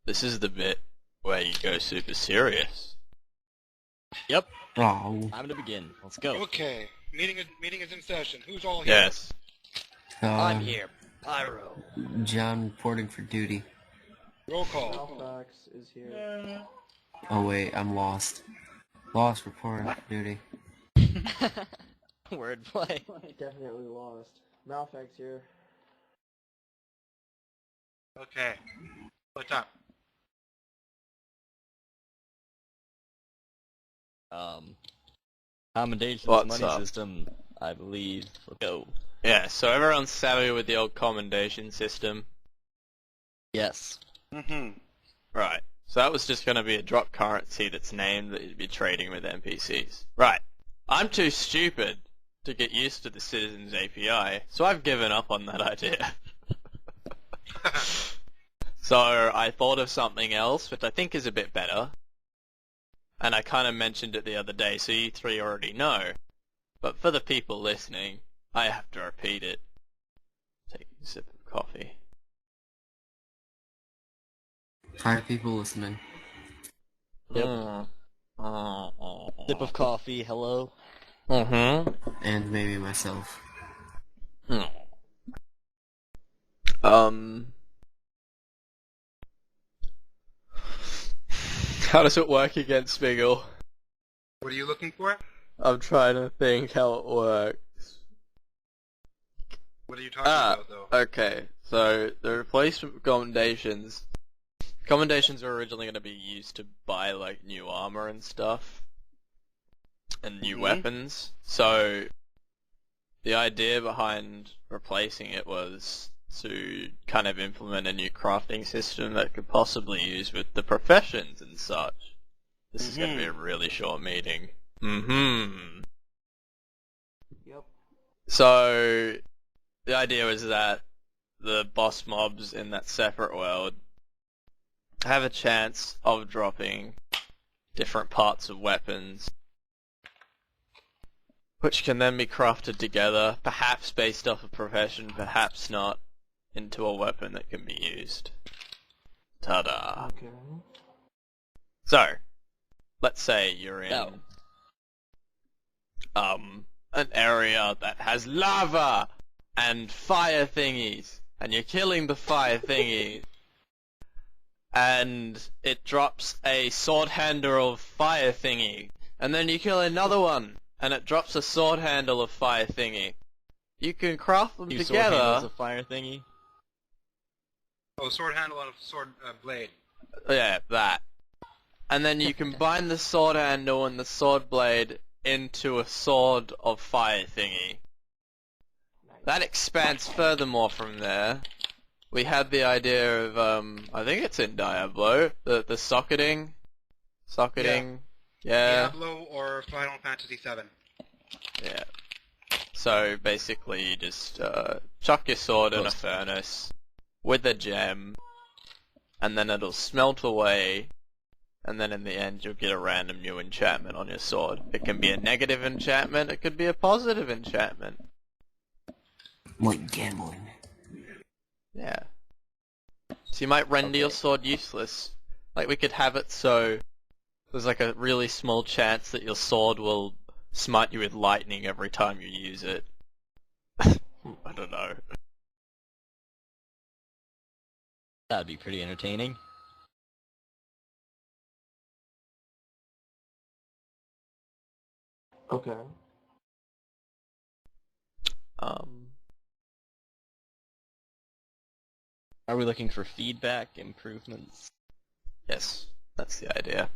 This is the bit where you go super serious. Yep. Oh. Time to begin. Let's go. Okay, meeting is in session. Who's all here? Yes. I'm here. Pyro. John reporting for duty. Roll call. Alphax is here. Oh wait, I'm lost. Lost reporting for duty. Wordplay. Definitely lost. Malfax here. Okay, what's up? Commendations What's money up? system, I believe. Let's go. Yeah, so everyone's savvy with the old commendation system. Yes. Mm-hmm. Right. So that was just going to be a drop currency that's named that you'd be trading with NPCs. Right. I'm too stupid to get used to the Citizens API, so I've given up on that idea. So I thought of something else, which I think is a bit better. And I kind of mentioned it the other day, so you three already know. But for the people listening, I have to repeat it. Taking a sip of coffee. Hi, people listening. Yep. Mm. Sip of coffee. Hello. Mm-hmm. And maybe myself. How does it work against Smiggle? What are you looking for? I'm trying to think how it works. What are you talking about, though? Okay. So the replacement commendations. Commendations were originally going to be used to buy like new armor and stuff, and new weapons. So the idea behind replacing it was to kind of implement a new crafting system that could possibly use with the professions and such. This is going to be a really short meeting. Yep. So the idea was that the boss mobs in that separate world have a chance of dropping different parts of weapons, which can then be crafted together, perhaps based off a profession, perhaps not, into a weapon that can be used. Ta-da! Okay. So, let's say you're in Go. an area that has lava and fire thingies, and you're killing the fire thingies, and it drops a sword handle of fire thingy, and then you kill another one, and it drops a sword handle of fire thingy. You can craft them Two sword handles together. of fire thingy. Oh, sword handle on a sword blade. Yeah, that. And then you combine the sword handle and the sword blade into a sword of fire thingy. That expands furthermore from there. We had the idea of, I think it's in Diablo, the socketing. Socketing, yeah. Diablo or Final Fantasy VII. Yeah. So basically you just chuck your sword in a furnace with a gem, and then it'll smelt away, and then in the end you'll get a random new enchantment on your sword. It can be a negative enchantment, it could be a positive enchantment. Like gambling. Yeah. So you might render your sword useless. Like we could have it so there's like a really small chance that your sword will smite you with lightning every time you use it. I don't know. That'd be pretty entertaining. Okay. Are we looking for feedback, improvements? Yes, that's the idea.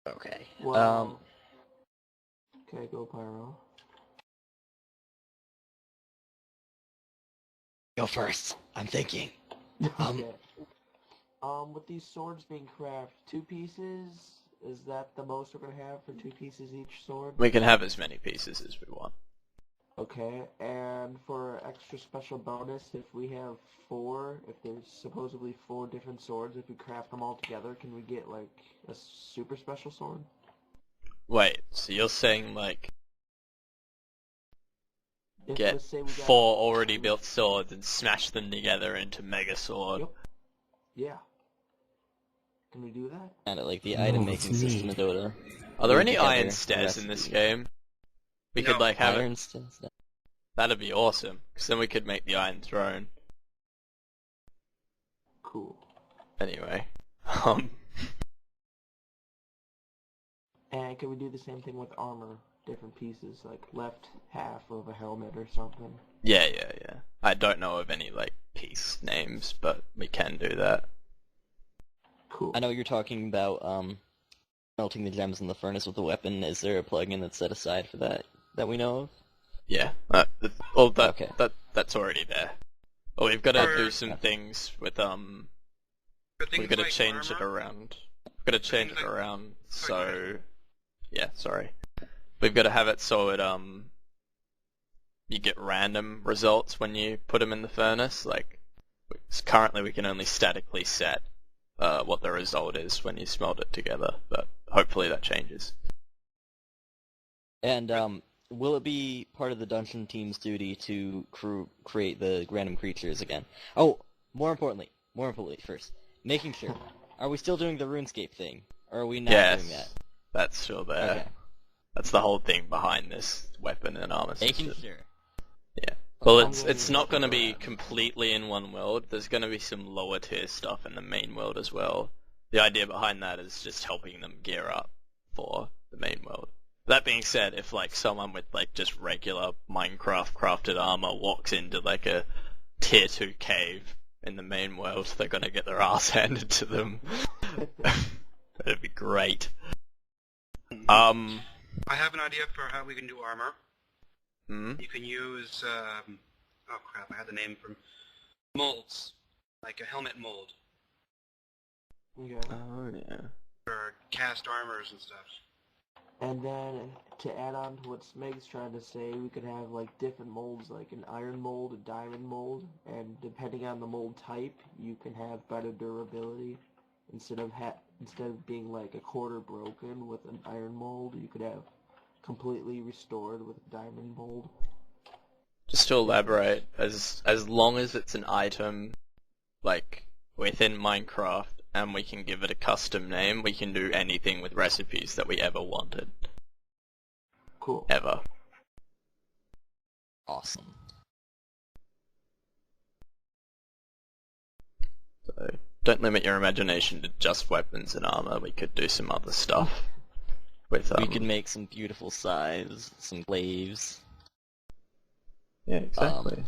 Okay. Well. Okay, go Pyro. Go first. I'm thinking. Okay. With these swords being crafted, 2 pieces, is that the most we're gonna have for 2 pieces each sword? We can have as many pieces as we want. Okay, and for extra special bonus, if we have 4, if there's supposedly 4 different swords, if we craft them all together, can we get, like, a super special sword? Wait, so you're saying like If, get let's say we got 4 already built swords and smash them together into Mega Sword. Yep. Yeah. Can we do that? Kind of like the No, item it's making system me. in Dota. Are there Glue any together iron a stairs in this recipe. game? We No. could like have Iron it. stones? No. That'd be awesome, because then we could make the Iron Throne. Cool. Anyway, And can we do the same thing with armor? Different pieces, like left half of a helmet or something. yeah. I don't know of any like piece names, but we can do that. Cool. I know you're talking about melting the gems in the furnace with a weapon. Is there a plugin that's set aside for that we know of? Yeah. Okay. That's already there. Well, we've got to Or- do some things with For things We've got to like change it armor, around. We've got to change things it like- around. Sorry, go So, yeah, sorry. We've got to have it so it you get random results when you put them in the furnace. Like, currently we can only statically set what the result is when you smelt it together, but hopefully that changes. And will it be part of the dungeon team's duty to create the random creatures again? Oh, more importantly first, making sure. Are we still doing the RuneScape thing? Or are we not Yes, doing that? that's still there. Okay. That's the whole thing behind this weapon and armor Making system. sure. Yeah. Well, I'm it's gonna it's not look going to be around. completely in one world. There's going to be some lower tier stuff in the main world as well. The idea behind that is just helping them gear up for the main world. That being said, if like someone with like just regular Minecraft crafted armor walks into like a tier 2 cave in the main world, they're going to get their ass handed to them. That'd be great. I have an idea for how we can do armor. Hmm? You can use, oh crap, I had the name from molds, like a helmet mold, Okay. Oh yeah. or cast armors and stuff. And then to add on to what Smeg's trying to say, we could have like different molds, like an iron mold, a diamond mold, and depending on the mold type, you can have better durability. Instead of being like a quarter broken with an iron mold, you could have completely restored with a diamond mold. Just to elaborate, as long as it's an item like within Minecraft and we can give it a custom name, we can do anything with recipes that we ever wanted. Cool. Ever. Awesome. So don't limit your imagination to just weapons and armor. We could do some other stuff with We could make some beautiful size, some glaives. Yeah, exactly.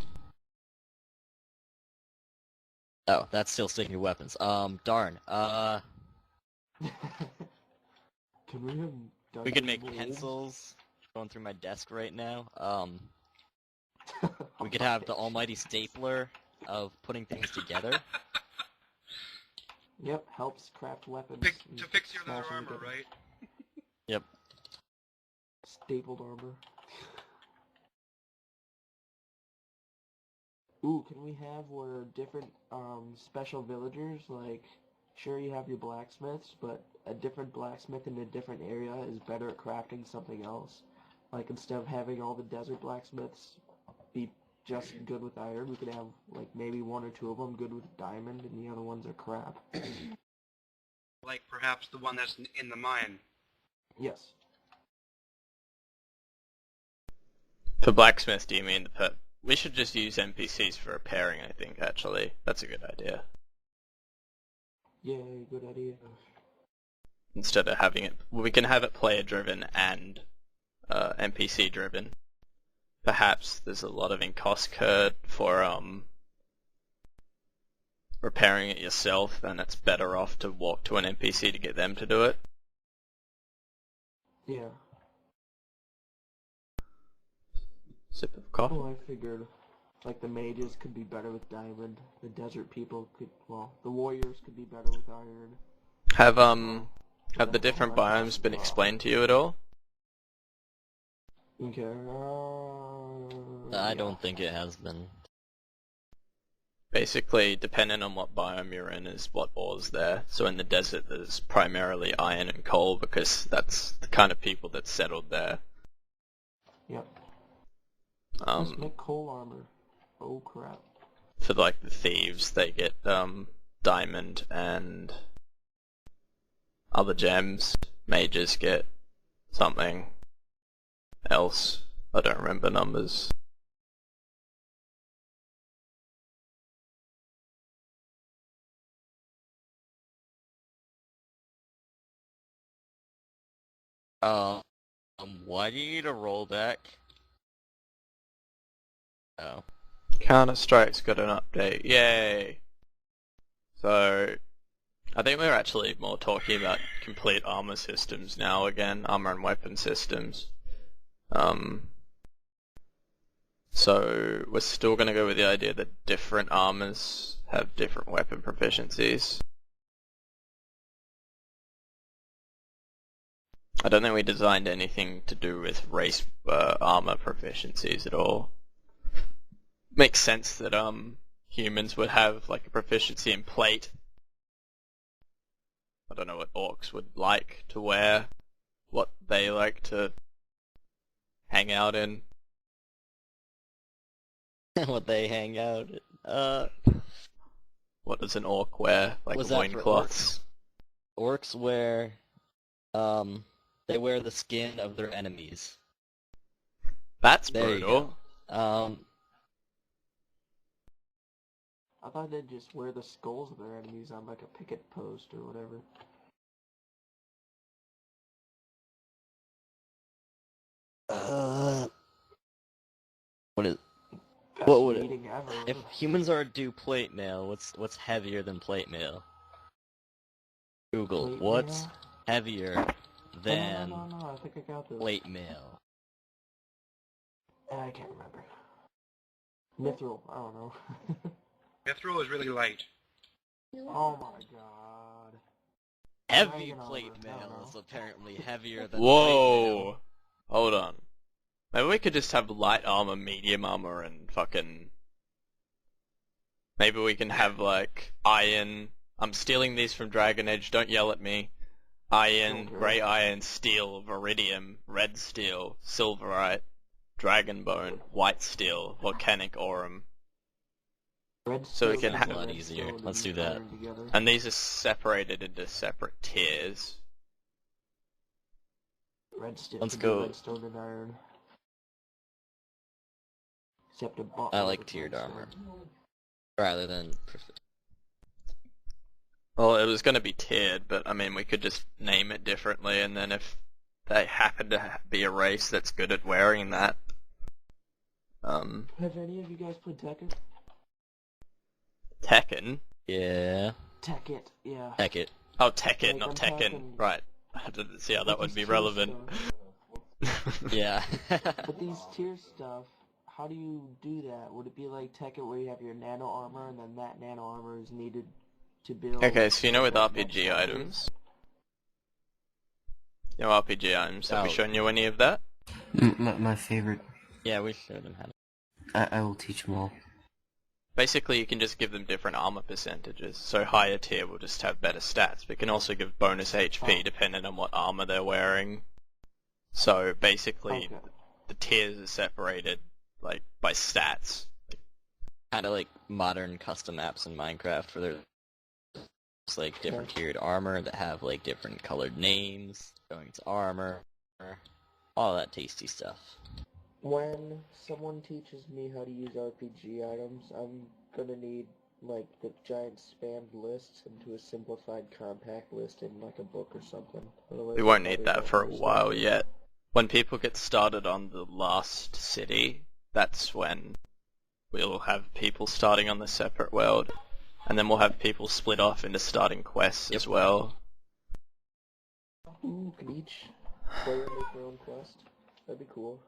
Oh, that's still sticking to weapons. Darn. Can we have We could diamond make molds? pencils. Going through my desk right now. We could have the almighty stapler of putting things together. Yep, helps craft weapons. and To fix your leather smash them armor, together. right? Yep. Stapled armor. Ooh, can we have where different special villagers, like, sure you have your blacksmiths, but a different blacksmith in a different area is better at crafting something else. Like, instead of having all the desert blacksmiths be just good with iron, we could have, like, maybe one or two of them good with diamond and the other ones are crap. Like perhaps the one that's in the mine. Yes. For blacksmith, do you mean the pet? We should just use NPCs for repairing, I think, actually. That's a good idea. Yay, good idea. Instead of having it... We can have it player-driven and NPC-driven. Perhaps there's a lot of cost curd for repairing it yourself, and it's better off to walk to an NPC to get them to do it. Yeah. Sip of coffee. Oh, I figured, like, the mages could be better with diamond. The desert people could, well, the warriors could be better with iron. Have the different biomes been explained to you at all? Okay, I yeah. don't think it has been. Basically, depending on what biome you're in is what ore's there. So in the desert there's primarily iron and coal because that's the kind of people that settled there. Yep. Let's make coal armor. Oh crap. For like the thieves, they get diamond and other gems. Mages get something else. I don't remember numbers. Why do you need a rollback? Oh. Counter-Strike's got an update. Yay! So, I think we're actually more talking about complete armor systems now again, armor and weapon systems. So we're still gonna go with the idea that different armors have different weapon proficiencies. I don't think we designed anything to do with race armor proficiencies at all. Makes sense that humans would have like a proficiency in plate. I don't know what orcs would like to wear, what they like to hang out in. What they hang out at. What does an orc wear? Like Was that for loincloths? Orcs wear, they wear the skin of their enemies. That's There you brutal. go. I thought they'd just wear the skulls of their enemies on like a picket post or whatever. What is? Best What would it? meeting ever. If humans are due plate mail, what's heavier than plate mail? Google. Plate What's mail? heavier than No, I think I got this. plate mail? I can't remember. Mithril, I don't know. Mithril is really light. Oh my god. Heavy Dragon plate armor, I mail don't is know. apparently heavier than plate mail. Whoa! Hold on. Maybe we could just have light armor, medium armor, and fucking... Maybe we can have like iron... I'm stealing these from Dragon Age, don't yell at me. Iron, Okay. grey iron, steel, viridium, red steel, silverite, dragonbone, white steel, volcanic aurum. Red So we steel can and have- a lot red easier. stone Let's and do that. iron together. And these are separated into separate tiers. Red steel. Let's could be go. Redstone and iron. Except a bot. I like tiered armor rather than. Well, it was going to be tiered, but I mean, we could just name it differently, and then if they happen to be a race that's good at wearing that, Have any of you guys played Tekken? Tekken? Yeah. Tekken, yeah. Heck it. Oh, Tekken, Like, not I'm Tekken. talking- Right. I didn't see how that With would be these tier relevant. stuff- Yeah. But these tier stuff, how do you do that? Would it be like Tekken where you have your nano armor and then that nano armor is needed to build? Okay, so you know with that next RPG armor? items? You know RPG items, have we Oh. shown you any of that? My favorite. Yeah, we showed him how to. I will teach them all. Basically, you can just give them different armor percentages. So higher tier will just have better stats, but can also give bonus HP Oh. depending on what armor they're wearing. So basically, Okay. the tiers are separated like by stats. Kind of like modern custom apps in Minecraft where there's like different tiered armor that have like different colored names going to armor, all that tasty stuff. When someone teaches me how to use RPG items, I'm gonna need like the giant spammed lists into a simplified compact list in like a book or something. Otherwise, We I won't probably need that won't for a understand while it. yet. When people get started on the last city, that's when we'll have people starting on the separate world. And then we'll have people split off into starting quests as well. Ooh, could each player make their own quest? That'd be cool.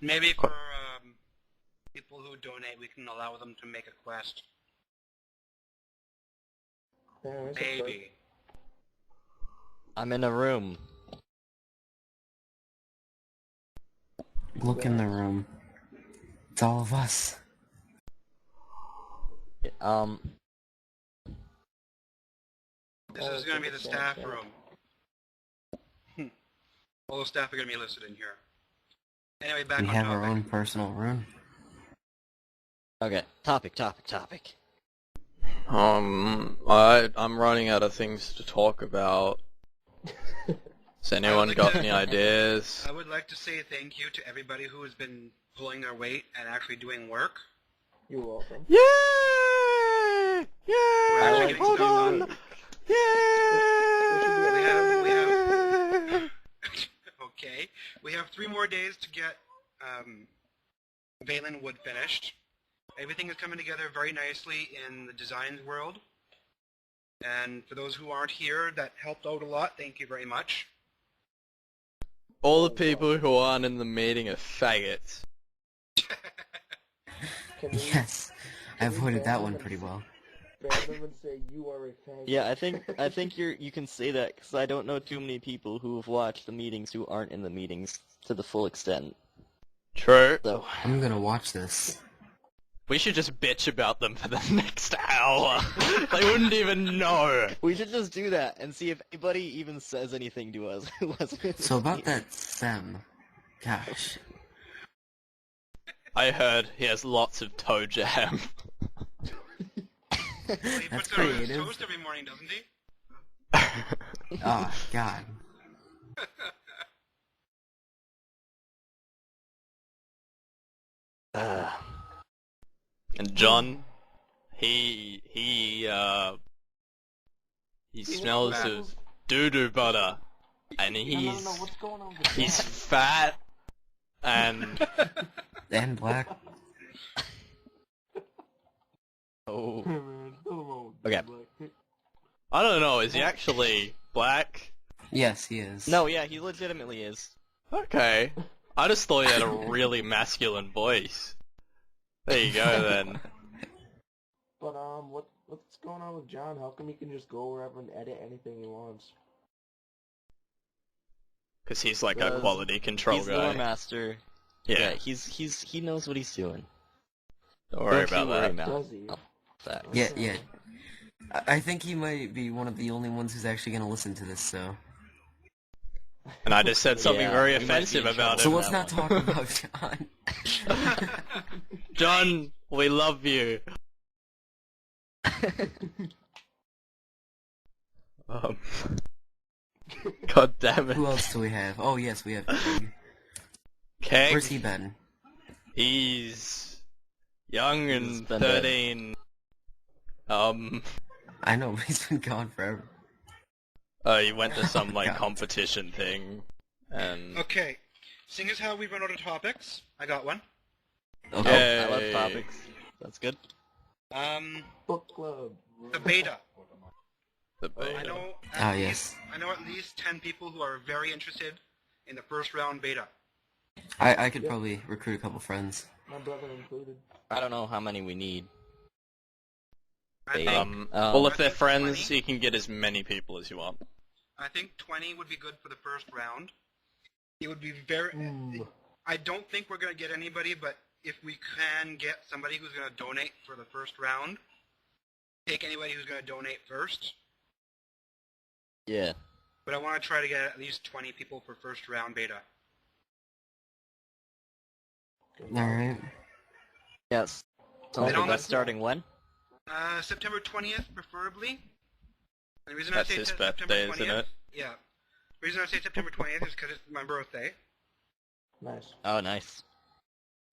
Maybe for people who donate, we can allow them to make a quest. Yeah, there's a perk. Maybe. I'm in a room. Look in the room. It's all of us. This is going to be the staff room. All the staff are going to be listed in here. Anyway, back We on have topic. our own personal room. Okay, topic. I'm running out of things to talk about. Has anyone like got to- any ideas? I would like to say thank you to everybody who has been pulling their weight and actually doing work. You're welcome. Yay! We're Yay! actually getting Hold stuff on! done. Yay! We have okay. We have 3 more days to get Valen Wood finished. Everything is coming together very nicely in the designs world. And for those who aren't here, that helped out a lot. Thank you very much. All the people who aren't in the meeting are faggots. Can we Yes, I Can we avoided that ban one them pretty and well. ban them and say you are a fag? Yeah, I think you can say that because I don't know too many people who have watched the meetings who aren't in the meetings to the full extent. True. So I'm gonna watch this. We should just bitch about them for the next hour. They wouldn't even know. we should just do that and see if anybody even says anything to us. who wasn't in So the about meeting. that Sem, gosh, I heard he has lots of toe jam. Well, he That's puts it on his creative. toast every morning, doesn't he? oh god. And John, he smells fat. of doo-doo butter, and No, he's what's going on with he's that? fat, and And black. Oh, Hey, man, tell them all. Okay. Like, I don't know. Is he actually black? Yes, he is. no, yeah, he legitimately is. Okay, I just thought he had a really masculine voice. There you go then. but what's going on with John? How come he can just go wherever and edit anything he wants? Because he's like a Because quality control He's lore guy. master. Yeah, He knows what he's doing. don't worry Don't you about worry that. about Does he? that. Yeah, yeah. I think he might be one of the only ones who's actually gonna listen to this, so. And I just said something Yeah, very we might be offensive in about So him. let's that not one. talk about John. John, we love you. Um, God damn it. Who else do we have? Oh yes, we have Craig. Keg, Where's he been? he's young He's and been 13. I know, but he's been gone forever. He went to some, like, God. competition thing, and... Okay. Seeing as how we run out of topics, I got one. Okay. I love Yay. topics. That's good. Book club. The beta. The I beta. know. Ah, yes. I know at least 10 people who are very interested in the first round beta. I could probably recruit a couple friends. My brother included. I don't know how many we need. I think, Well, if I they're think friends, 20. you can get as many people as you want. I think 20 would be good for the first round. It would be very... Mm. I don't think we're going to get anybody, but if we can get somebody who's going to donate for the first round, take anybody who's going to donate first. Yeah. But I want to try to get at least 20 people for first round beta. Alright. Yes. And Sounds on like the- that's starting when? September 20th, preferably. And the reason That's I say his September birthday, 20th, isn't it? Yeah. The reason I say September 20th is because it's my birthday. Nice. Oh, nice.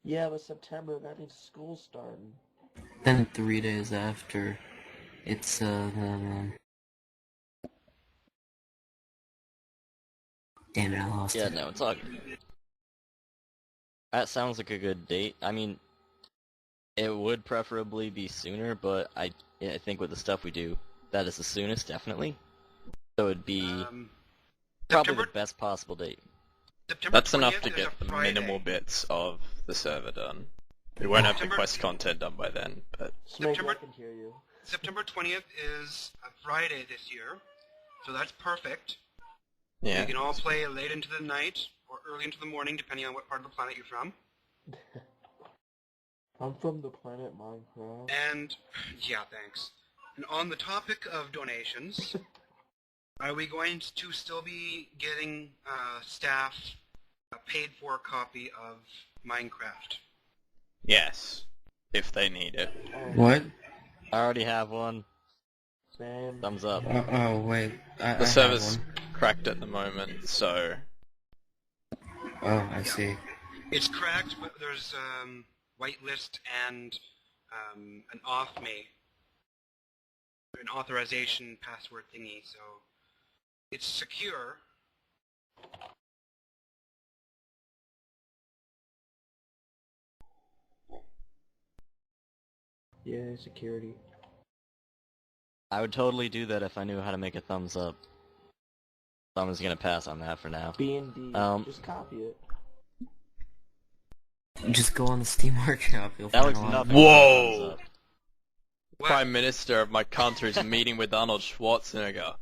Yeah, but September, that means school's starting. Then 3 days after, it's damn it, I lost Yeah, it. no, it's all good. That sounds like a good date. I mean, it would preferably be sooner, but I think with the stuff we do, that is the soonest, definitely. So it'd be probably September, the best possible date. September That's 20th enough to is get a the Friday. minimal bits of the server done. We won't have the September- quest content done by then, but... Snake, September- I can hear you. September 20th is a Friday this year, so that's perfect. Yeah. You can all play late into the night or early into the morning, depending on what part of the planet you're from. I'm from the planet Minecraft. And, yeah, thanks. And on the topic of donations, Are we going to still be getting staff a paid for copy of Minecraft? Yes, if they need it. What? I already have one. Same. Thumbs up. Oh wait, I The have server's one. cracked at the moment, so Oh, I see. It's cracked, but there's whitelist and an an authorization password thingy, so it's secure. Yeah, security. I would totally do that if I knew how to make a thumbs up. So I'm just gonna pass on that for now. B&D. Just copy it. Just go on the Steam Workshop. You'll That find looks a lot. nothing Whoa! like a thumbs up. What? Prime Minister of my country is meeting with Arnold Schwarzenegger.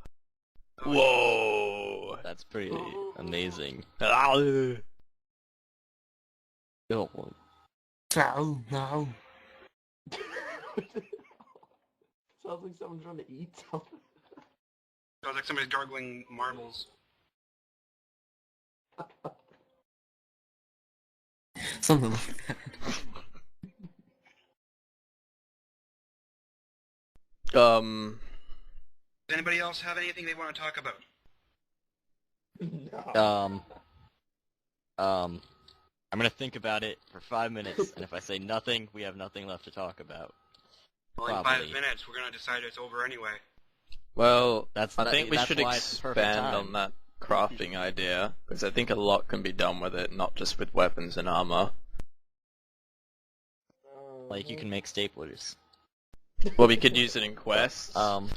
Whoa! That's pretty amazing. Ah. Oh, Oh, no. Sounds like someone's trying to eat something. Sounds like somebody's gargling marbles. Something like that. Does anybody else have anything they want to talk about? No. I'm gonna think about it for 5 minutes, and if I say nothing, we have nothing left to talk about. Well, in Probably. 5 minutes, we're going to decide it's over anyway. Well, That's I think we should why it's the perfect expand time. on that crafting idea, because I think a lot can be done with it, not just with weapons and armor. Like, you can make staplers. Well, we could use it in quests. Um,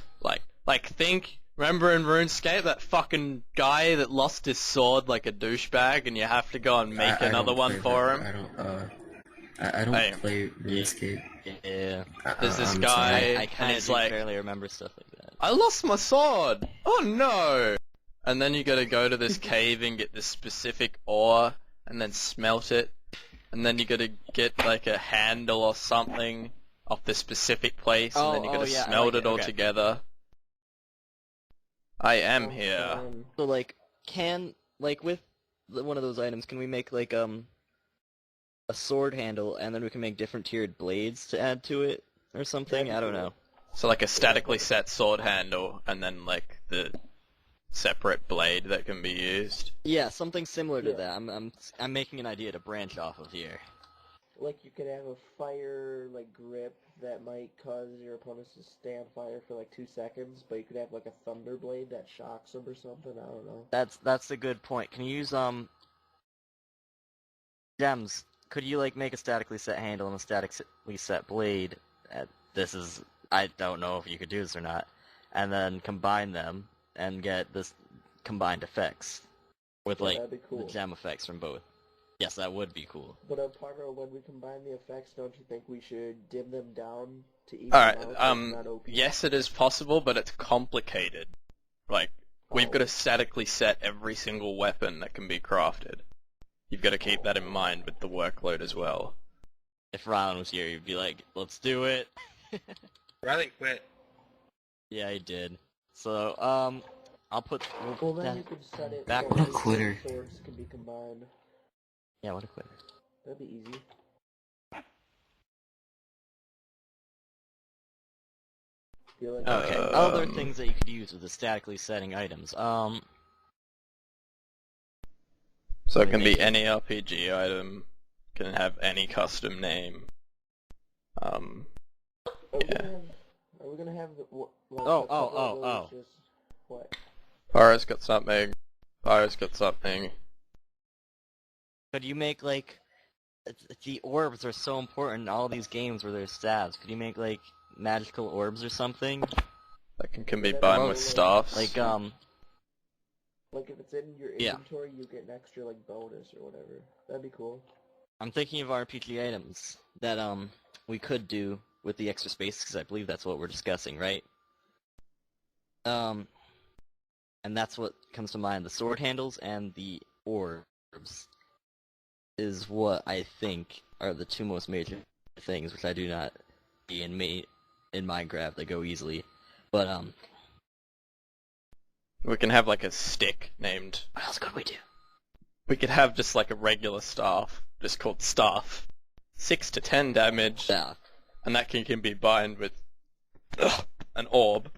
Remember in RuneScape that fucking guy that lost his sword like a douchebag, and you have to go and make I another don't one play for that. him? I don't Hey. play RuneScape. yeah. There's this I'm guy- sorry. I and kind of it's do like- barely remember stuff like that. I lost my sword! Oh no! And then you gotta go to this cave and get this specific ore, and then smelt it, and then you gotta get like a handle or something off this specific place, and then you gotta yeah, I smelt like it all okay. together. I am Sounds here. fun. So, like, with one of those items, can we make, like, a sword handle, and then we can make different tiered blades to add to it, or something? That'd be I don't cool. know. So like a statically set sword handle, and then like the separate blade that can be used. Yeah, something similar to Yeah. that. I'm making an idea to branch off of here. Like you could have a fire grip that might cause your opponents to stay on fire for like 2 seconds, but you could have like a thunder blade that shocks them or something. I don't know. That's a good point. Can you use gems? Could you like make a statically set handle and a statically set blade? I don't know if you could do this or not, and then combine them and get this combined effects with Yeah, like that'd be cool. the gem effects from both. Yes, that would be cool. But Parvo, when we combine the effects, don't you think we should dim them down to even Alright, out? So it's not OP? yes it is possible, but it's complicated. Like, we've Oh. got to statically set every single weapon that can be crafted. You've got to keep that in mind with the workload as well. If Ron was here, he'd be like, "Let's do it." Riley quit. Yeah, he did. So, I'll put. Well, then you could set it Back- so What a the quitter. swords can be combined. Yeah, what a quitter. That'd be easy. Feel like Okay, Um, other things that you could use with the statically setting items. So it can be any RPG item, can have any custom name. Are we yeah. gonna have? Are we gonna have the? Like, Oh, a couple of oh, those oh. Just, what? Pyro's got something. Pyro's got something. Could you make like the orbs are so important in all these games where there's stabs? Could you make like magical orbs or something? That can be Yeah, bound well, with staffs. Like Like if it's in your Yeah. inventory, you get an extra like bonus or whatever. That'd be cool. I'm thinking of RPG items that we could do with the extra space because I believe that's what we're discussing, right? And that's what comes to mind. The sword handles and the orbs is what I think are the two most major things, which I do not see in Minecraft that go easily. But We can have like a stick named. What else could we do? We could have just like a regular staff, just called staff. 6 to 10 damage, Yeah. and that can be bind with an orb.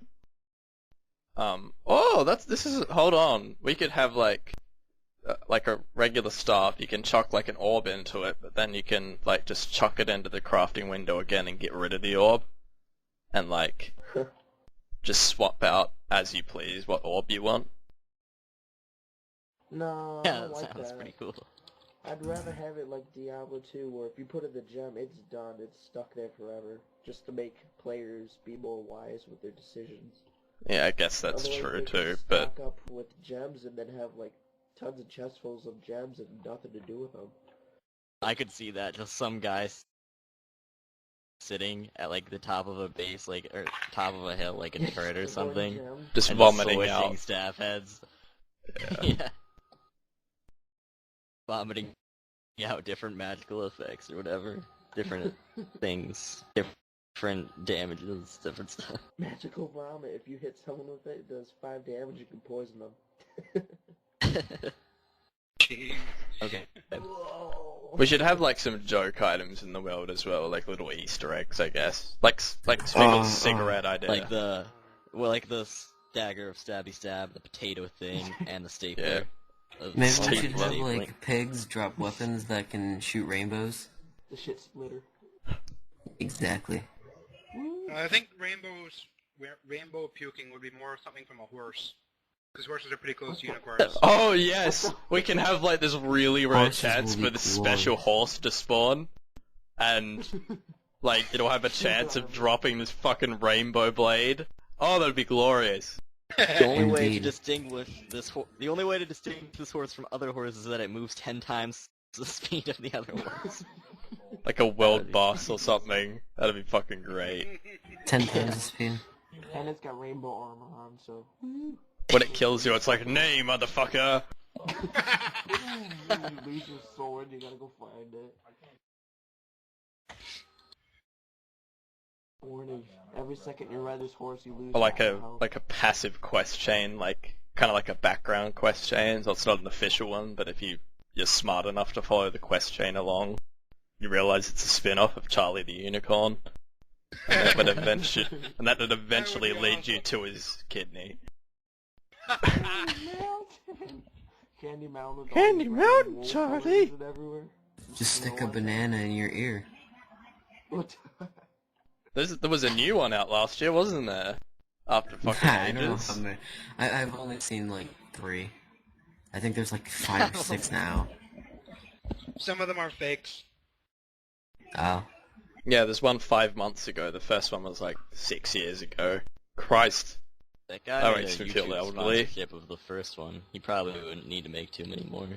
Hold on. We could have like a regular staff. You can chuck like an orb into it, but then you can like just chuck it into the crafting window again and get rid of the orb, and like just swap out as you please what orb you want. No, I Yeah, don't that like sounds that. pretty cool. I'd rather have it like Diablo 2, where if you put in the gem, it's done. It's stuck there forever, just to make players be more wise with their decisions. Yeah, I guess that's Otherwise, true they too, could but stock up with gems and then have like tons of chestfuls of gems and nothing to do with them. I could see that, just some guy sitting at like the top of a base, like, or top of a hill, like a turret or One something, gem. just and vomiting just swishing out. staff heads. Yeah. Yeah. Vomiting out different magical effects or whatever. Different things. Different damages, different stuff. Magical vomit. If you hit someone with it, it does 5 damage. You can poison them. Jeez. Okay. Whoa. We should have like some joke items in the world as well, like little Easter eggs, I guess. Like Smeagol's cigarette idea. Like the dagger of stabby stab, the potato thing, and the stapler. Yeah. of Maybe we stapler should have stapling. like pigs drop weapons that can shoot rainbows. The shit splitter. Exactly. I think rainbow puking would be more something from a horse. Because horses are pretty close to unicorns. Oh yes, we can have like this really rare Horses chance will be for this special glorious. horse to spawn, and like it'll have a chance of dropping this fucking rainbow blade. Oh, that'd be glorious. The only way to Indeed. distinguish this horse from other horses is that it moves 10 times the speed of the other horse. Like a world boss or something. That'd be fucking great. 10 times the speed. And it's got rainbow armor on, so... When it kills you, it's like, nay, motherfucker. You lose your sword, you gotta go find it. Warning, every second you ride this horse, you lose Or like half a health. like a passive quest chain, like kind of like a background quest chain. So it's not an official one, but if you're smart enough to follow the quest chain along, you realize it's a spin-off of Charlie the Unicorn, and that would eventually That would be lead you awesome. to his kidney. Candy Mountain. with all Candy these random Mountain, wolf Charlie! colors and everywhere. Just stick You a know banana in your ear. what? There was a new one out last year, wasn't there? After fucking I don't know ages. how many. I've only seen like 3. I think there's like 5 or 6 now. Some of them are fakes. Oh. Yeah, there's one 5 months ago. The first one was like 6 years ago. Christ. That guy That made makes a me feel YouTube elderly. sponsorship of the first one. He probably wouldn't need to make too many more.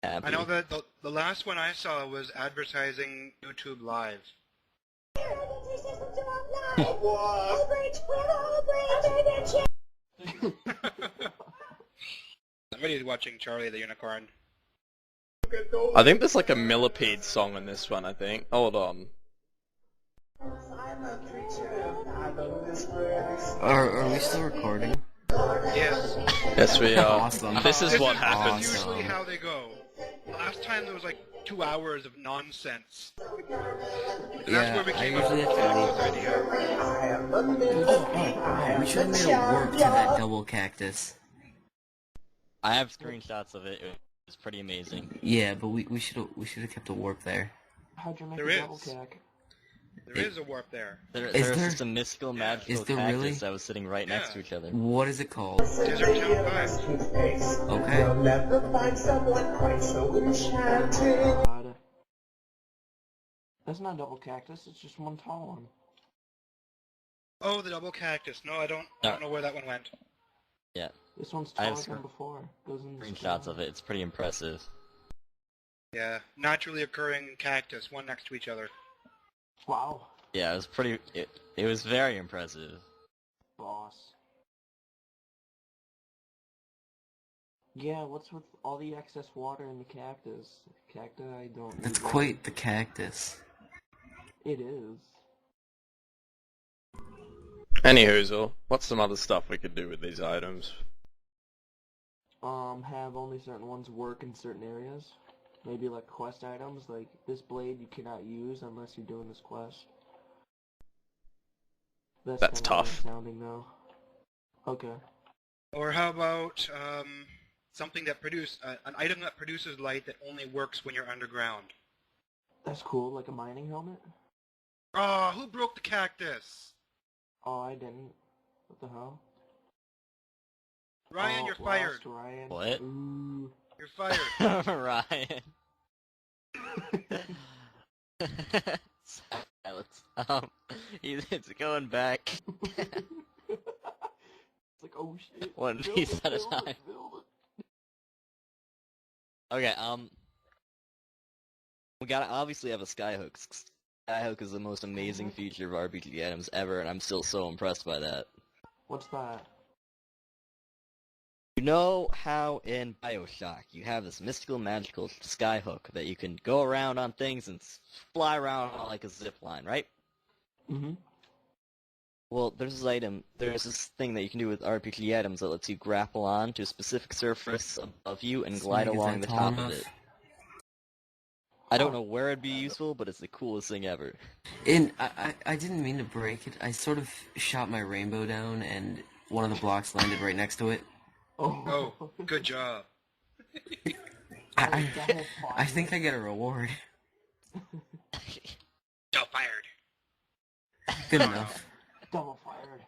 Happy. I know that the last one I saw was advertising YouTube Live. Somebody's watching Charlie the Unicorn. I think there's like a Millipede song in this one, I think. Hold on. Are we still recording? Yes. Yes, we are. Awesome. This is what This happens. is usually Awesome. how they go. Last time there was like 2 hours of nonsense. And Yeah, that's where we I came up with usually the have to idea. Oh, we should have made a warp to that double cactus. I have screenshots of it. It was pretty amazing. Yeah, but we should have kept a warp there. How'd you make There a is. double cack? There is a warp there. There Is was there? just a mystical, magical Is there cactus really? that was sitting right next to Yeah. each other. What is it called? Desert Town 5. Okay. God. That's not a double cactus, it's just one tall one. Oh, the double cactus. No, I don't know where that one went. Yeah, This one's I have taller than before. Goes in the screenshots sky. of it. It's pretty impressive. Yeah, naturally occurring cactus, one next to each other. Wow. Yeah, it was pretty. It was very impressive. Boss. Yeah, what's with all the excess water in the cactus? Cacti don't need That's that. quite the cactus. It is. Anyhoozle, what's some other stuff we could do with these items? have only certain ones work in certain areas. Maybe like quest items, like this blade you cannot use unless you're doing this quest. That's That's kind of tough. sounding though. Okay. Or how about something that an item that produces light that only works when you're underground? That's cool, like a mining helmet? Oh, who broke the cactus? Oh, I didn't. What the hell? Ryan, Oh, you're lost, fired. Ryan. What? Ooh. You're fired. Ryan. Silence. It's going back. It's like, oh shit. One build piece it, at a build time. it, build it. Okay, we gotta obviously have a skyhook. Skyhook is the most amazing feature of RPG items ever, and I'm still so impressed by that. What's that? You know how in Bioshock you have this mystical, magical skyhook that you can go around on things and fly around on like a zip line, right? Mm-hmm. Well, there's this thing that you can do with RPG items that lets you grapple on to a specific surface above you and glide Snake, is along that the tall top of enough? it. I don't know where it'd be useful, but it's the coolest thing ever. I didn't mean to break it. I sort of shot my rainbow down, and one of the blocks landed right next to it. Oh, good job. I, Double I think I get a reward. Still fired. Good enough. Double fired.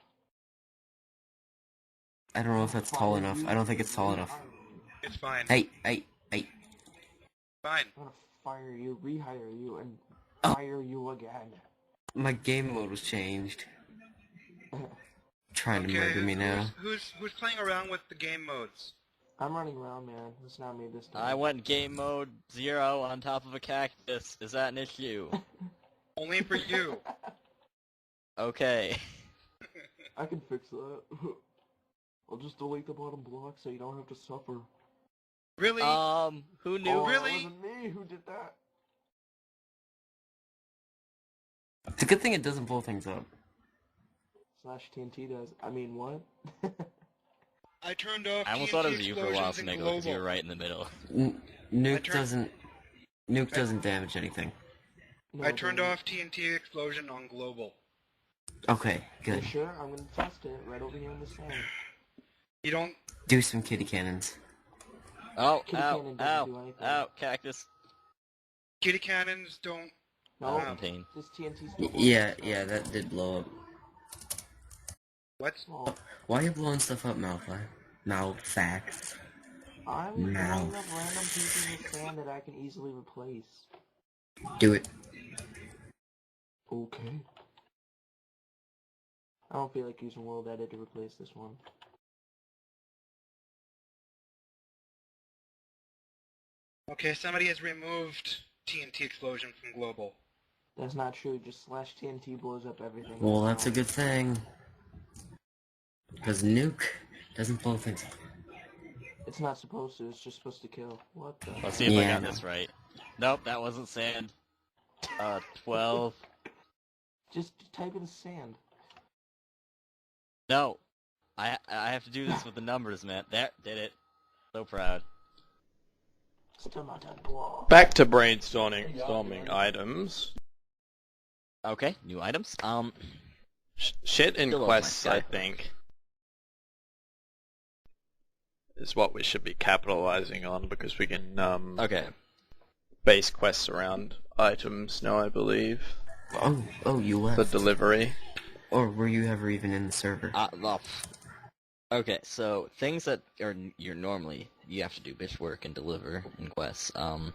I don't know if that's tall enough. I don't think it's tall enough. It's fine. Hey. Fine. I'm gonna fire you, rehire you, and Oh. fire you again. My game mode was changed. Trying to Okay, murder me now. who's playing around with the game modes? I'm running around, man. It's not me this time. I went game mode 0 on top of a cactus. Is that an issue? Only for you. Okay. I can fix that. I'll just delete the bottom block so you don't have to suffer. Really? Who knew? Oh, really? it wasn't me who did that. It's a good thing it doesn't blow things up. Slash TNT does. I mean, what? I turned off I almost TNT thought it was you for a while, explosions in Sniggle, because you were global. right in the middle. Nuke turned- doesn't damage anything. No, I turned dude. off TNT explosion on global. Okay, You good. sure? I'm gonna test it right over here in the sand. You don't... Do some kitty cannons. Oh, Kitty ow, cannon doesn't ow, do anything. ow, cactus. Kitty cannons don't... No, I'm in pain. this TNT still works. Yeah, that did blow up. What? Well, Why are you blowing stuff up, Malfoy? Malfax. I'm blowing No. up random pieces of sand that I can easily replace. Do it. Okay. I don't feel like using World Edit to replace this one. Okay, somebody has removed TNT explosion from global. That's not true, just slash TNT blows up everything. Well, that's a good thing. Because Nuke doesn't blow things up. It's not supposed to, it's just supposed to kill. What the? Let's see if I Yeah, got no. this right. Nope, that wasn't sand. 12. Just type in sand. No. I have to do this with the numbers, man. There, did it. So proud. Still not done. Whoa. Back to brainstorming items. Okay, new items. Shit in Still love my quests, I skyhook. think, is what we should be capitalizing on, because we can Okay. base quests around items now, I believe, Oh, you for left. delivery. Or were you ever even in the server? Well, okay, so things that are you have to do bitch work and deliver in quests. Added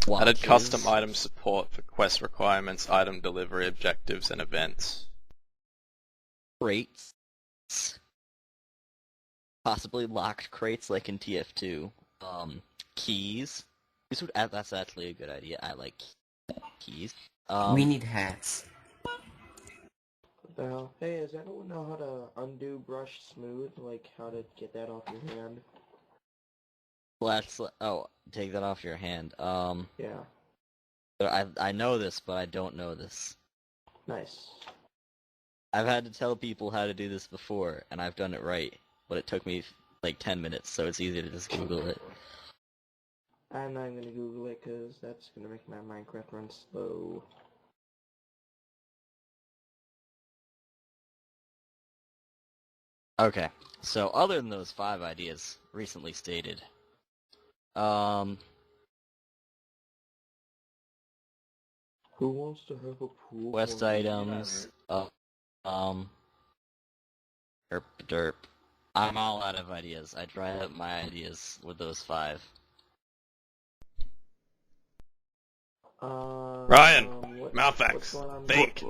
Watches, custom item support for quest requirements, item delivery objectives, and events. crates, possibly locked crates like in TF2. Keys. That's actually a good idea. I like keys. We need hats. What the hell? Hey, does anyone know how to undo brush smooth? Like, how to get that off your hand? Take that off your hand. Yeah. I know this, but I don't know this. Nice. I've had to tell people how to do this before, and I've done it right, but it took me like 10 minutes, so it's easy to just Google it. I'm not gonna Google it because that's gonna make my Minecraft run slow. Okay, so other than those 5 ideas recently stated, Who wants to have a pool? quest party? items, derp derp. I'm all out of ideas. I dried up my ideas with those 5. Ryan, What's Malfax, going on? think.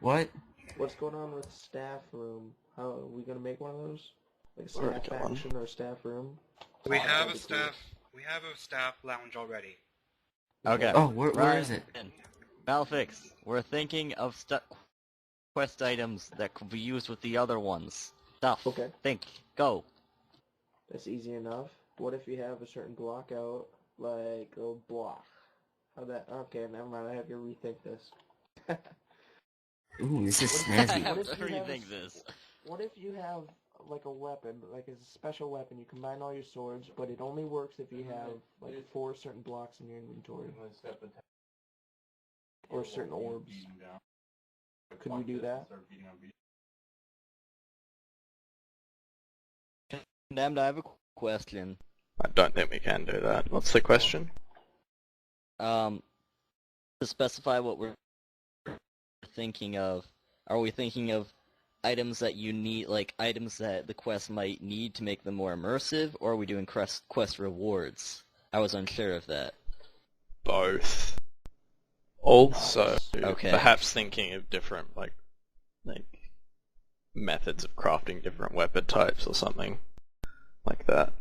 What? What's going on with staff room? How are we gonna make one of those? Like a Already staff got one. action or staff room? We have That'd a be staff. We have a staff lounge already. Okay. Oh, where is it? Malfix, we're thinking of quest items that could be used with the other ones. Stuff. Okay. Think. Go. That's easy enough. What if you have a certain block out, like a block? How that? Okay, never mind. I have to rethink this. Ooh, this is I snazzy. have What to if you have rethink this. What if you have like a weapon, like a special weapon? You combine all your swords, but it only works if you have like 4 certain blocks in your inventory, or certain orbs. Could we do that? Damned, I have a question. I don't think we can do that. What's the question? To specify what we're thinking of, are we thinking of items that you need, like items that the quest might need to make them more immersive, or are we doing quest rewards? I was unsure of that. Both. Also, Okay. perhaps thinking of different, like methods of crafting different weapon types or something like that.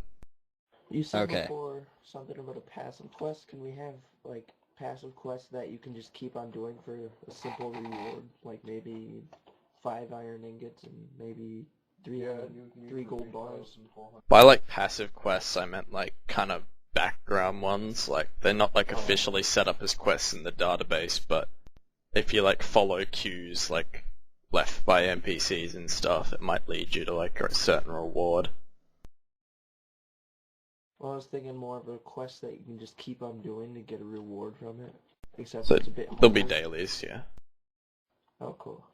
You said Okay. before something about a passive quest. Can we have like passive quests that you can just keep on doing for a simple reward, like maybe 5 iron ingots and maybe 3 gold bars? By like passive quests, I meant like kind of background ones. Like they're not like officially set up as quests in the database, but if you like follow cues like left by NPCs and stuff, it might lead you to like a certain reward. Well, I was thinking more of a quest that you can just keep on doing to get a reward from it. Except So it's a bit there'll be harder. dailies, yeah. Oh, cool.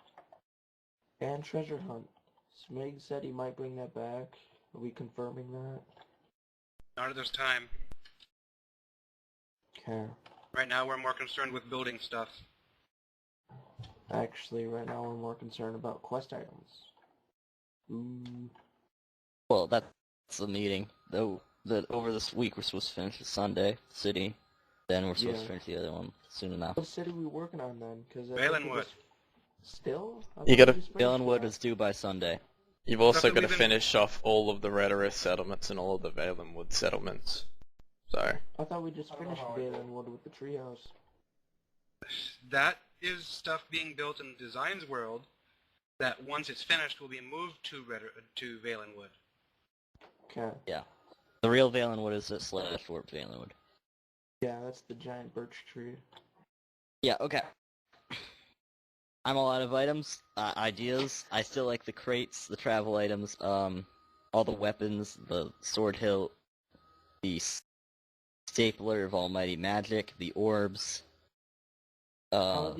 And treasure hunt. Smig said he might bring that back. Are we confirming that? Not at this time. Okay. Right now, we're more concerned with building stuff. Actually, right now we're more concerned about quest items. Ooh. Well, that's the meeting. Though that over this week we're supposed to finish the Sunday City, then we're supposed to Yeah. finish the other one soon enough. What city are we working on then? Because Valenwood. Still? I You thought gotta- we just finished Dylanwood that. is due by Sunday. You've also Stuff that got to we've been- finish off all of the Red Earth settlements and all of the Valenwood settlements. So, I thought we just finished Valenwood with the treehouse. That is stuff being built in the designs world that once it's finished will be moved to Valenwood. Okay. The real Valenwood is at /Warp Valenwood. Yeah, that's the giant birch tree. Yeah, okay. I'm all out of items, ideas. I still like the crates, the travel items, all the weapons, the sword hilt, the stapler of almighty magic, the orbs. How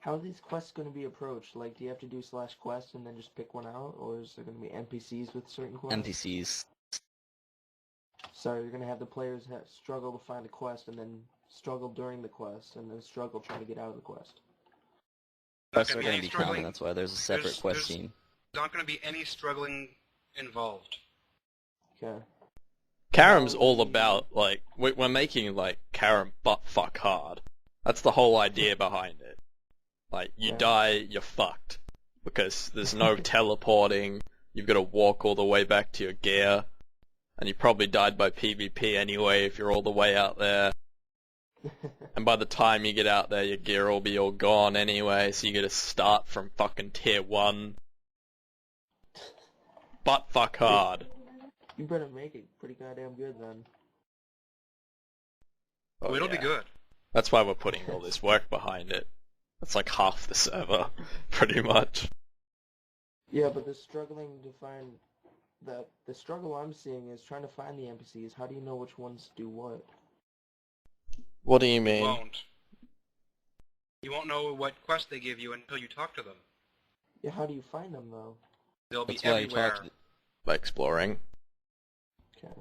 are these quests going to be approached? Like, do you have to do /quest and then just pick one out, or is there going to be NPCs with certain quests? NPCs. So you're going to have the players struggle to find a quest, and then struggle during the quest, and then struggle trying to get out of the quest. Quests gonna are be going any to be common, struggling. that's why there's a separate quest There's- team. Not going to be any struggling involved. Okay. Karam's all about, like, we're making, like, Karam butt-fuck hard. That's the whole idea behind it. Like, you Yeah. die, you're fucked. Because there's no teleporting, you've got to walk all the way back to your gear, and you probably died by PvP anyway if you're all the way out there. And by the time you get out there, your gear will be all gone anyway, so you gotta start from fucking tier 1. Butt-fuck hard. You better make it pretty goddamn good then. Oh, It'll be yeah. good. That's why we're putting all this work behind it. That's like half the server, pretty much. Yeah, but the struggle I'm seeing is trying to find the NPCs. How do you know which ones do what? What do you You mean? won't. You won't know what quest they give you until you talk to them. Yeah, how do you find them though? They'll be That's why you everywhere. talk to By exploring. Okay.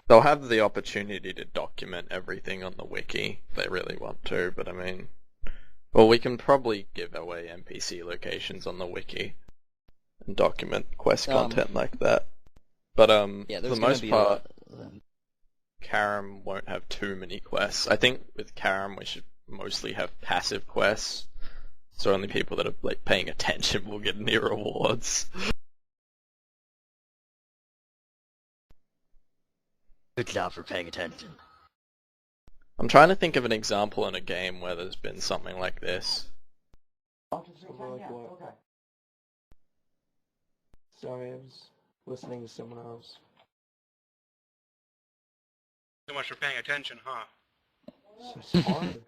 They'll have the opportunity to document everything on the wiki if they really want to, but I mean... Well, we can probably give away NPC locations on the wiki and document quest content like that. But yeah, for there's the gonna most be part, a lot. Karam won't have too many quests. I think with Karam we should mostly have passive quests, so only people that are like paying attention will get any rewards. Good job for paying attention. I'm trying to think of an example in a game where there's been something like this. Something like what? Okay. Sorry, I was listening to someone else. So much for paying attention, huh? It's hard.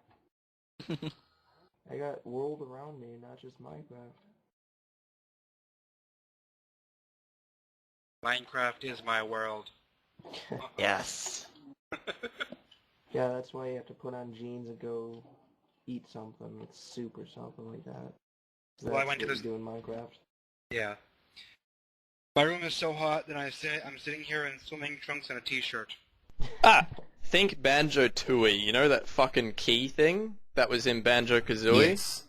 I got world around me, not just Minecraft. Minecraft is my world. Yes. Yeah, that's why you have to put on jeans and go eat something with soup or something like that. So Well, I that's went to what this- you do in Minecraft. Yeah. My room is so hot that I'm sitting here in swimming trunks and a t-shirt. Ah! Think Banjo-Tooie. You know that fucking key thing that was in Banjo-Kazooie? Yes.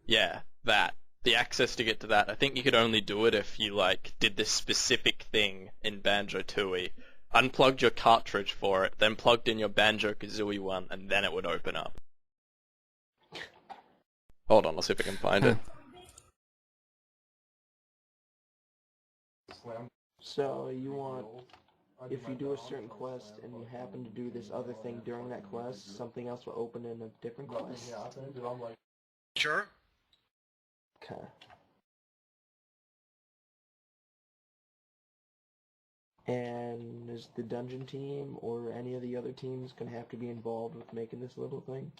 Yeah, that. The access to get to that. I think you could only do it if you, like, did this specific thing in Banjo-Tooie. Unplugged your cartridge for it, then plugged in your Banjo-Kazooie one, and then it would open up. Hold on, I'll see if I can find it. So you want, if you do a certain quest and you happen to do this other thing during that quest, something else will open in a different quest? Sure? Okay. And is the dungeon team or any of the other teams going to have to be involved with making this little thing?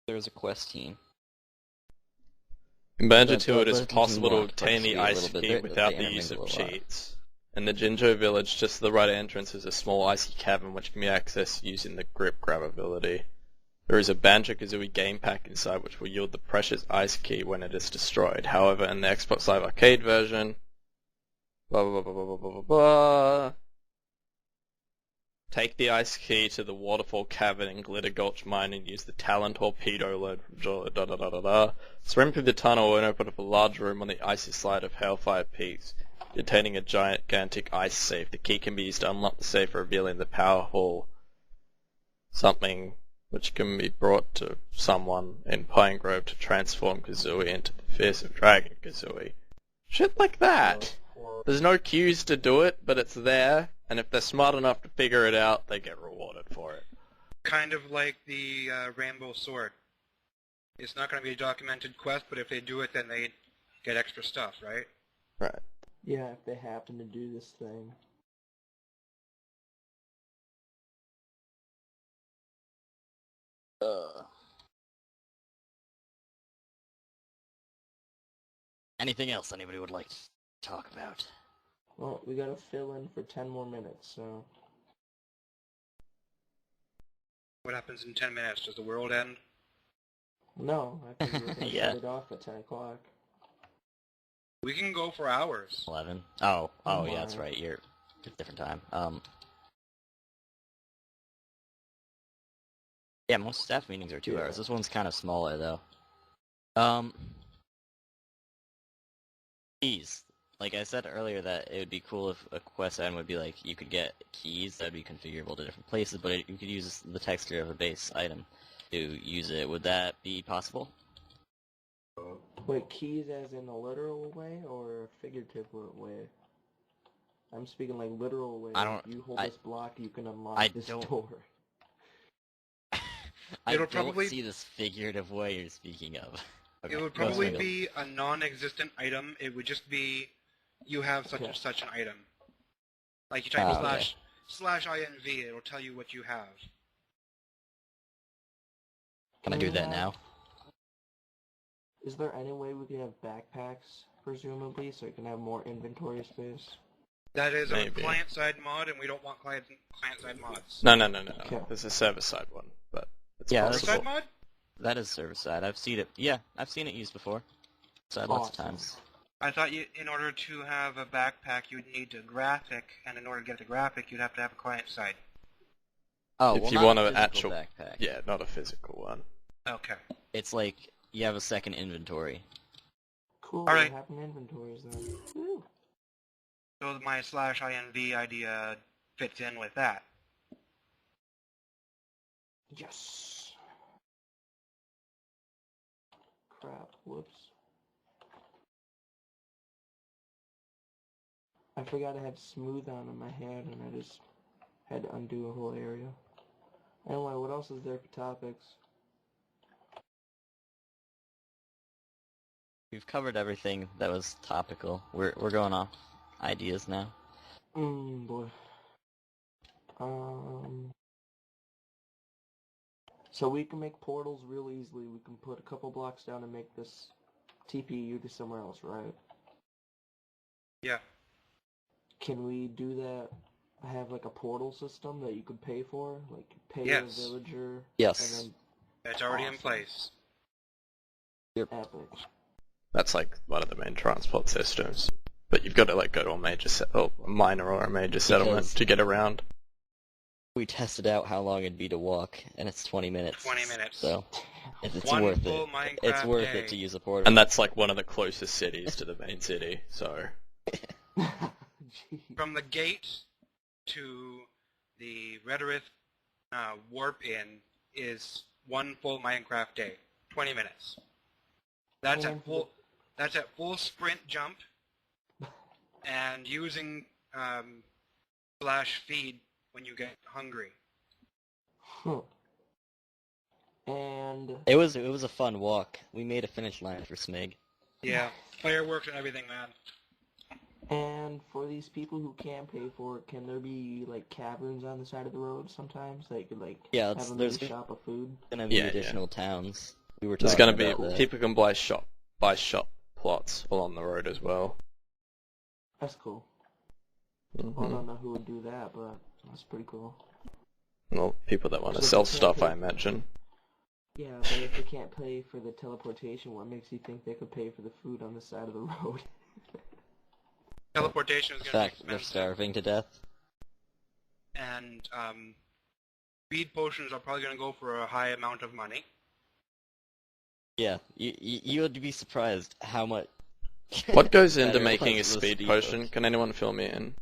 There's a quest team. In Banjo-Tooie, it is But possible to want obtain the participate a ice little bit. key They without the use intermingle of a lot. cheats. In the Jinjo village, just to the right entrance is a small icy cavern which can be accessed using the grip grab ability. There is a Banjo-Kazooie game pack inside which will yield the precious ice key when it is destroyed. However, in the Xbox Live Arcade version... Blah blah blah blah blah blah blah blah... Take the ice key to the waterfall cavern in Glitter Gulch Mine and use the Talon torpedo load from da da da da da. Swim through the tunnel and open up a large room on the icy slide of Hellfire Peaks, containing a gigantic ice safe. The key can be used to unlock the safe, revealing the powerful something which can be brought to someone in Pine Grove to transform Kazooie into the fearsome dragon Kazooie. Shit like that. There's no cues to do it, but it's there, and if they're smart enough to figure it out, they get rewarded for it. Kind of like the Rainbow Sword. It's not going to be a documented quest, but if they do it, then they get extra stuff, right? Right. Yeah, if they happen to do this thing. Anything else anybody would like to talk about? Well, we gotta fill in for 10 more minutes, so... What happens in 10 minutes? Does the world end? No, I think we're gonna Yeah. shut it off at 10 o'clock. We can go for hours. 11. Oh, Oh yeah, that's my. right. You're at a different time. Yeah, most staff meetings are 2 Yeah. hours. This one's kind of smaller though. Keys. Like I said earlier, that it would be cool if a quest item would be like you could get keys that'd be configurable to different places, but you could use the texture of a base item to use it. Would that be possible? Wait, keys as in a literal way or a figurative way? I'm speaking like literal way. I don't- If you hold I- this block, you can unlock I this don't- door. I It'll don't probably- see this figurative way you're speaking of. Okay, It would go probably ahead. be a non-existent item. It would just be, you have such Okay. and such an item. Like you type Okay. slash INV, it'll tell you what you have. Can I do that now? Is there any way we could have backpacks, presumably, so you can have more inventory space? That is a Maybe. client-side mod, and we don't want client-side mods. No. Okay. There's a server-side one, but it's Yeah, possible. Server-side mod? That is server side. I've seen it. Yeah, I've seen it used before. So lots of Awesome. times. I thought in order to have a backpack, you'd need a graphic, and in order to get the graphic, you'd have to have a client-side. Oh, If well, you not want a an physical actual- backpack. Yeah, not a physical one. Okay. It's like you have a second inventory. Cool, All right. having inventories then. Woo. So my /INV idea fits in with that. Yes. Crap, whoops. I forgot I had smooth on in my head and I just had to undo a whole area. Anyway, what else is there for topics? We've covered everything that was topical. We're going off ideas now. Boy. So we can make portals real easily. We can put a couple blocks down and make this TPU to somewhere else, right? Yeah. Can we do that? Have like a portal system that you could pay for? Like pay Yes. a villager Yes. and It's already in Awesome. place. then epic. That's like one of the main transport systems. But you've got to like go to a major a minor or a major settlement Because- to get around. We tested out how long it'd be to walk, and it's 20 minutes. 20 minutes. So it's One worth full it. Minecraft It's worth day. it to use a portal. And that's like one of the closest cities to the main city, so... Jeez. From the gate to the Redorith warp in is one full Minecraft day. 20 minutes. That's And at full sprint jump and using /feed when you get hungry. Huh. And It was a fun walk. We made a finish line for Smig. Yeah, fireworks and everything, man. And for these people who can't pay for it, can there be like caverns on the side of the road sometimes that you could like Yeah, have a there's mini shop of food? gonna be Yeah, yeah. additional towns. We were There's talking gonna be... about that. People can buy shop plots along the road as well. That's cool. Mm-hmm. Well, I don't know who would do that, but that's pretty cool. Well, people that want to So sell they can't stuff, pay- I imagine. Yeah, but if they can't pay for the teleportation, what makes you think they could pay for the food on the side of the road? Teleportation is In going to be fact, they're expensive. starving to death. And speed potions are probably going to go for a high amount of money. Yeah, you would be surprised how much. What goes into better making a was the speed potion? Can anyone fill me in?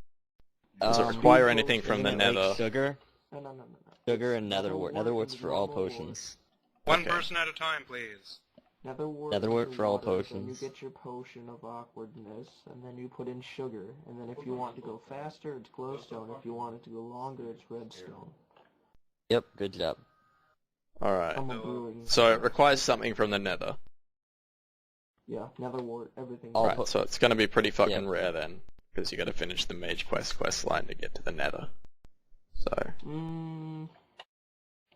Does it Um, require Speed anything from the Isn't it like nether? sugar, No. sugar, It's and netherwort. netherwort Netherwort's and for all normal wort. potions. One Okay. person at a time, please. Netherwort for all water, Then potions. you get your potion of awkwardness, and then you put in sugar. And then if you want to go faster, it's glowstone. If you want it to go longer, it's redstone. Yep, good job. Alright. I'm a brewing. So it requires something from the nether. Yeah, netherwort, everything. All Right, po- so it's gonna be pretty fucking Yeah. rare then. Because you gotta finish the Mage quest line to get to the nether. So...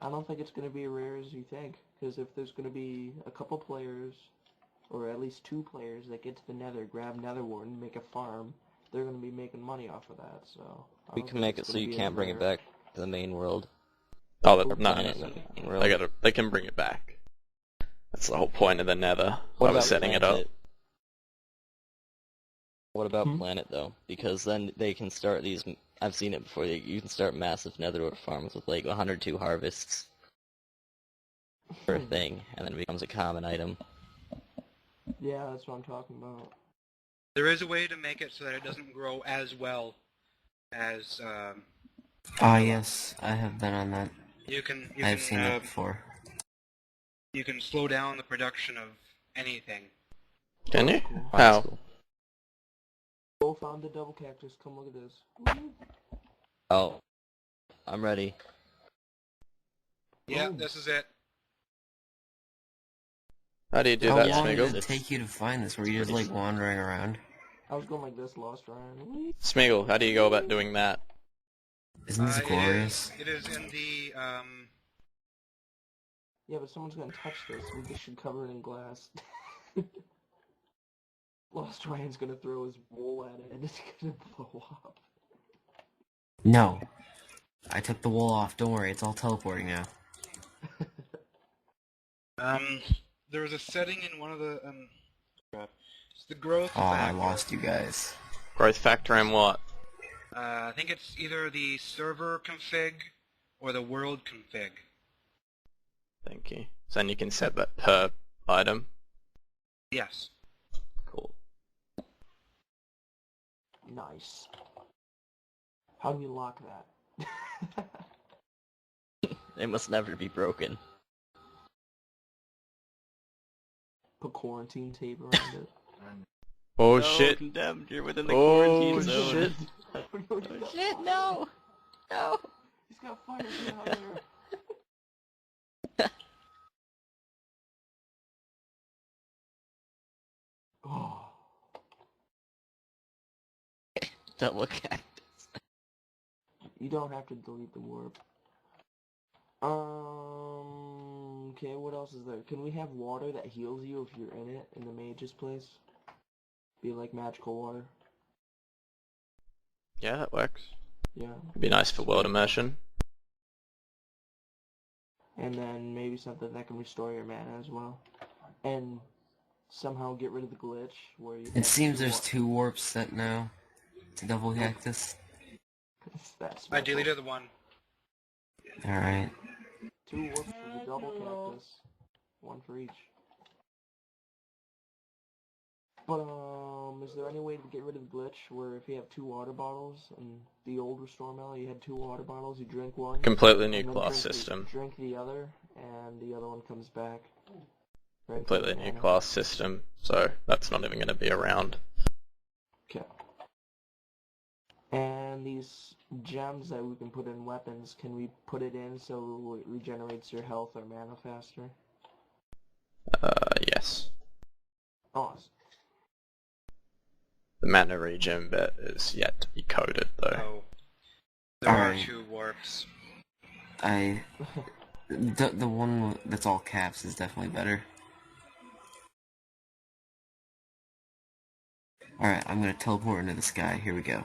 I don't think it's going to be as rare as you think. Because if there's going to be a couple players, or at least 2 players that get to the nether, grab netherwort, and make a farm, they're going to be making money off of that, so... I We don't can think make it it's so gonna you be can't as bring it rare. back to the main world. Oh, Or no, planet in the main world. they can bring it back. That's the whole point of the nether. What I was about setting it up. planet? What about Hmm? planet though? Because then they can start these. I've seen it before. You can start massive netherite farms with like 102 harvests for a thing, and then it becomes a common item. Yeah, that's what I'm talking about. There is a way to make it so that it doesn't grow as well as Yes, I have been on that. you can. I've seen that before. You can slow down the production of anything. Can you? Cool. How? Cool. Oh, found the double cactus. Come look at this. Woo. Oh, I'm ready. Yeah, Boom. this is it. How do you do How that, long did Smeagol? it take you to find this? Were you just like wandering around? I was going like this, Lost Ryan. Woo. Smeagol, how do you go about doing that? Isn't this glorious? It is in the Yeah, but someone's going to touch this. We just should cover it in glass. Lost Ryan's gonna throw his wool at it and it's gonna blow up. No. I took the wool off. Don't worry, it's all teleporting now. There was a setting in one of the crap. It's the growth Oh, I factor. lost you guys. Growth factor and what? I think it's either the server config or the world config. Thank you. So then you can set that per item. Yes. Cool. Nice. How do we lock that? It must never be broken. Put quarantine tape around it. Oh No, shit. Condemned, you're within the Oh quarantine zone. shit. Oh, no, Shit, no! No! he's got fire down there. Oh. Double cactus. You don't have to delete the warp. Okay, what else is there? Can we have water that heals you if you're in it, in the mage's place? Be like magical water. Yeah, that works. Yeah. It'd be nice for world immersion. And then maybe something that can restore your mana as well. And somehow get rid of the glitch where you... It seems there's 2 warps set now. Double cactus. That's I deleted the one. Alright. 2 warps for the double cactus. 1 for each. But, is there any way to get rid of the glitch where if you have 2 water bottles, and the old Restormel, you had 2 water bottles, you drink one, Completely new and then class drink system. drink the other, and the other one comes back. Right, Completely new class system, so that's not even going to be around. Okay. And these gems that we can put in weapons, can we put it in so it regenerates your health or mana faster? Yes. Awesome. The mana regen bit is yet to be coded, though. So there are Alright. 2 warps. The one that's all caps is definitely better. Alright, I'm gonna teleport into the sky. Here we go.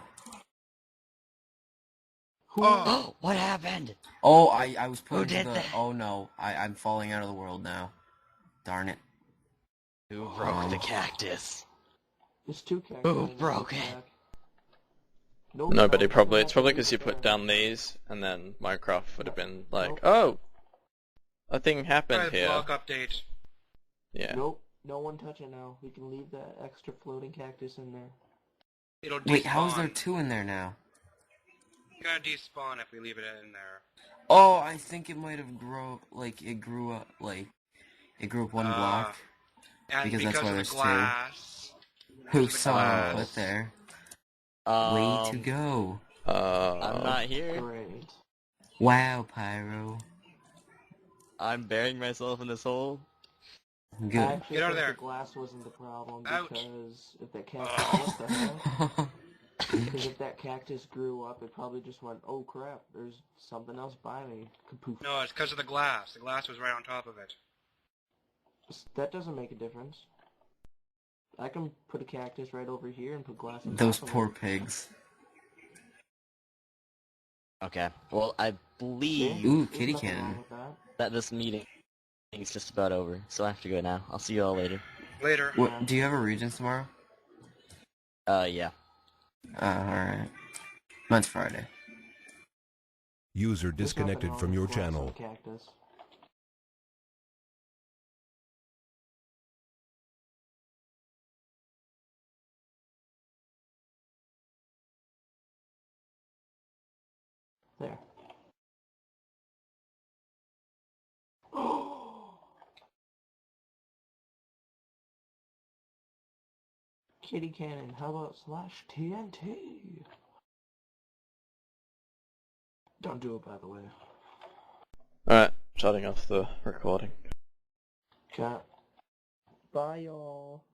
Oh! What happened? Oh, I was put Who into did the... that? Oh no, I'm falling out of the world now. Darn it. Who broke the cactus? There's 2 characters. Who broke it? Nobody probably. It's probably because you put down these, and then Minecraft would have been like, oh, a thing happened Alright, here. block update. Yeah. Nope, no one touch it now. We can leave that extra floating cactus in there. It'll despawn. Wait, how is there 2 in there now? It's gonna despawn if we leave it in there. Oh, I think it might have grown, like, it grew up 1 block. And Because that's why of there's the 2. glass. Who the saw glass. put there? Um, Way to go. I'm not here. Great. Wow, Pyro. I'm burying myself in this hole. I Good. actually Get out of think there. the glass wasn't the problem Ouch. because if that cactus, what the hell? Because if that cactus grew up, it probably just went, oh crap, there's something else by me. Kapoof. No, it's because of the glass. The glass was right on top of it. That doesn't make a difference. I can put a cactus right over here and put glass on Those top of poor it. pigs. Okay, well, I believe See? Ooh, There's kitty nothing cannon. wrong with that. that this meeting is just about over, so I have to go now. I'll see you all later. Later. What, do you have a Regents tomorrow? Yeah. Alright. Mine's Friday. User There's nothing disconnected wrong from with your glass on channel. a cactus. There. Kitty cannon, how about slash TNT? Don't do it, by the way. Alright, shutting off the recording. Okay. Bye, y'all.